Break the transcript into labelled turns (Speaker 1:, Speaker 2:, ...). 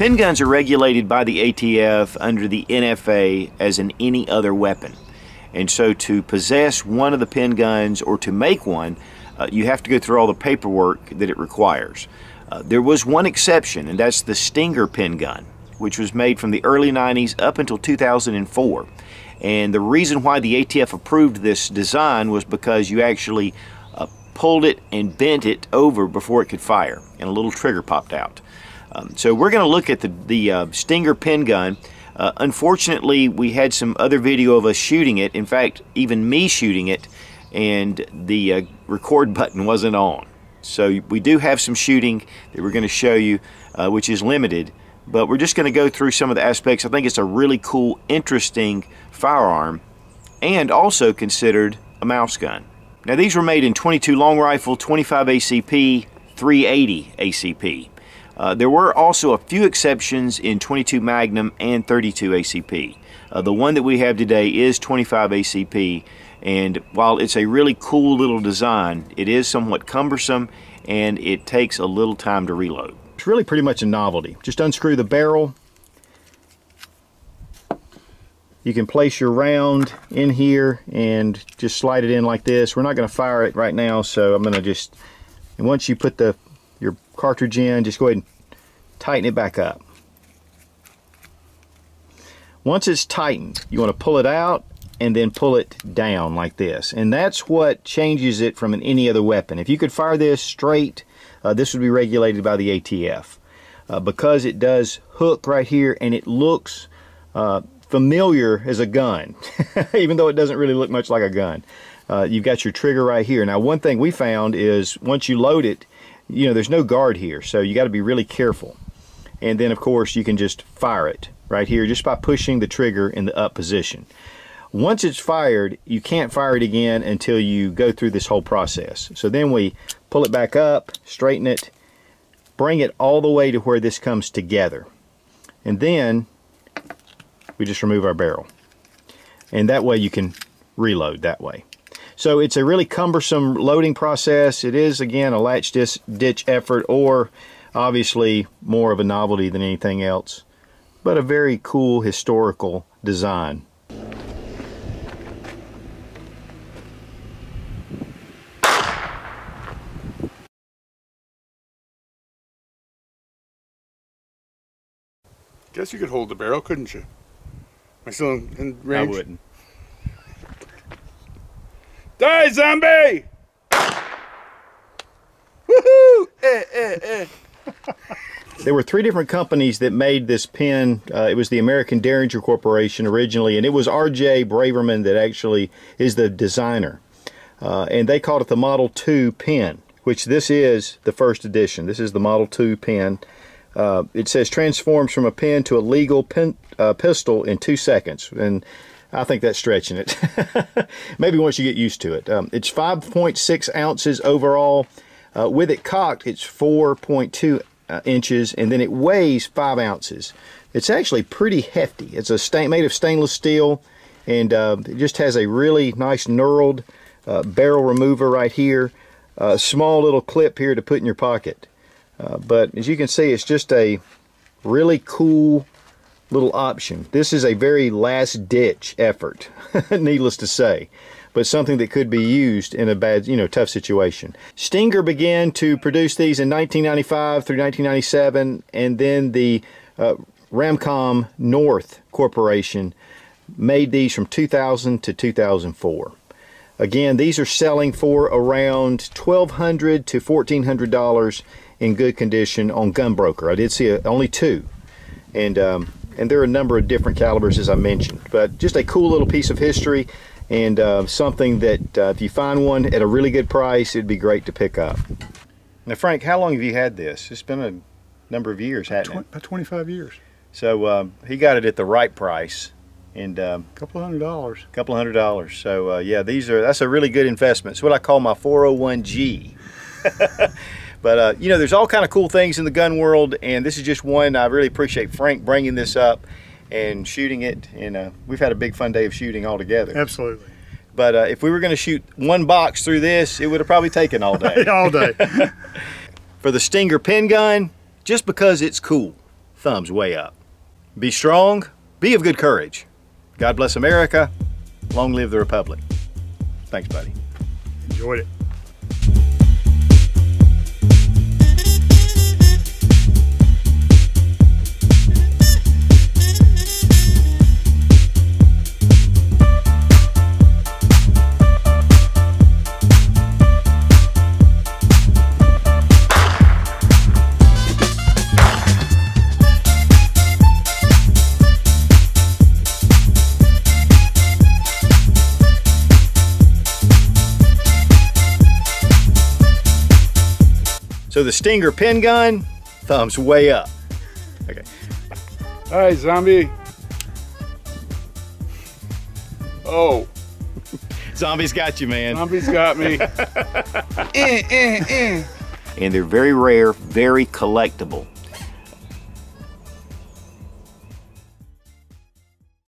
Speaker 1: Pin guns are regulated by the ATF under the NFA as an any other weapon. And so to possess one of the pin guns or to make one, you have to go through all the paperwork that it requires. There was one exception, and that's the Stinger pin gun, which was made from the early 90s up until 2004. And the reason why the ATF approved this design was because you actually pulled it and bent it over before it could fire, and a little trigger popped out. So we're going to look at the Stinger pin gun. Unfortunately, we had some other video of us shooting it, in fact even me shooting it, and the record button wasn't on. So we do have some shooting that we're going to show you, which is limited, but we're just going to go through some of the aspects. I think it's a really cool, interesting firearm, and also considered a mouse gun. Now these were made in 22 long rifle, 25 ACP, 380 ACP. There were also a few exceptions in 22 Magnum and 32 ACP. The one that we have today is 25 ACP, and while it's a really cool little design, it is somewhat cumbersome and it takes a little time to reload. It's really pretty much a novelty. Just unscrew the barrel. You can place your round in here and just slide it in like this. We're not going to fire it right now, so I'm going to just, and once you put your cartridge in, just go ahead and tighten it back up. Once it's tightened, you want to pull it out and then pull it down like this, and that's what changes it from any other weapon. If you could fire this straight, this would be regulated by the ATF. Because it does hook right here and it looks familiar as a gun, even though it doesn't really look much like a gun. You've got your trigger right here. Now one thing we found is once you load it, you know, there's no guard here, so you got to be really careful. And then of course you can just fire it right here just by pushing the trigger in the up position. Once it's fired, you can't fire it again until you go through this whole process. So then we pull it back up, straighten it, bring it all the way to where this comes together, and then we just remove our barrel, and that way you can reload that way. So it's a really cumbersome loading process. It is, again, a latch ditch effort, or obviously more of a novelty than anything else, but a very cool historical design.
Speaker 2: Guess you could hold the barrel, couldn't you? Am I still in range?
Speaker 1: I wouldn't.
Speaker 2: Die, zombie! Woohoo!
Speaker 1: There were 3 different companies that made this pin. It was the American Derringer Corporation originally, and it was R.J. Braverman that actually is the designer. And they called it the Model 2 pin, which this is the first edition. This is the Model 2 pin. It says transforms from a pen to a legal pistol in 2 seconds, and I think that's stretching it. Maybe once you get used to it. It's 5.6 ounces overall. With it cocked, it's 4.2 inches, and then it weighs 5 ounces. It's actually pretty hefty. It's made of stainless steel, and it just has a really nice knurled barrel remover right here. A small little clip here to put in your pocket. But as you can see, it's just a really cool little option. This is a very last-ditch effort, needless to say, but something that could be used in a bad, tough situation. Stinger began to produce these in 1995 through 1997, and then the Ramcom North Corporation made these from 2000 to 2004. Again, these are selling for around $1,200 to $1,400 in good condition on Gunbroker. I did see only 2, and there are a number of different calibers, as I mentioned, but just a cool little piece of history, and something that if you find one at a really good price, it'd be great to pick up. Now Frank, how long have you had this? It's been a number of years, hasn't it?
Speaker 2: About 25 years.
Speaker 1: So he got it at the right price, and
Speaker 2: Couple $100.
Speaker 1: $200. So yeah, that's a really good investment. It's what I call my 401G. But there's all kind of cool things in the gun world, and this is just one. I really appreciate Frank bringing this up and shooting it, and we've had a big fun day of shooting all together.
Speaker 2: Absolutely.
Speaker 1: But if we were going to shoot one box through this, it would have probably taken all day.
Speaker 2: All day.
Speaker 1: For the Stinger pin gun, just because it's cool. thumbs way up. Be strong, be of good courage. God bless America. Long live the Republic. Thanks, buddy.
Speaker 2: Enjoyed it.
Speaker 1: So the Stinger pen gun, thumbs way up. Okay.
Speaker 2: All right, zombie. Oh.
Speaker 1: Zombie's got you, man.
Speaker 2: Zombie's got me.
Speaker 1: And they're very rare, very collectible.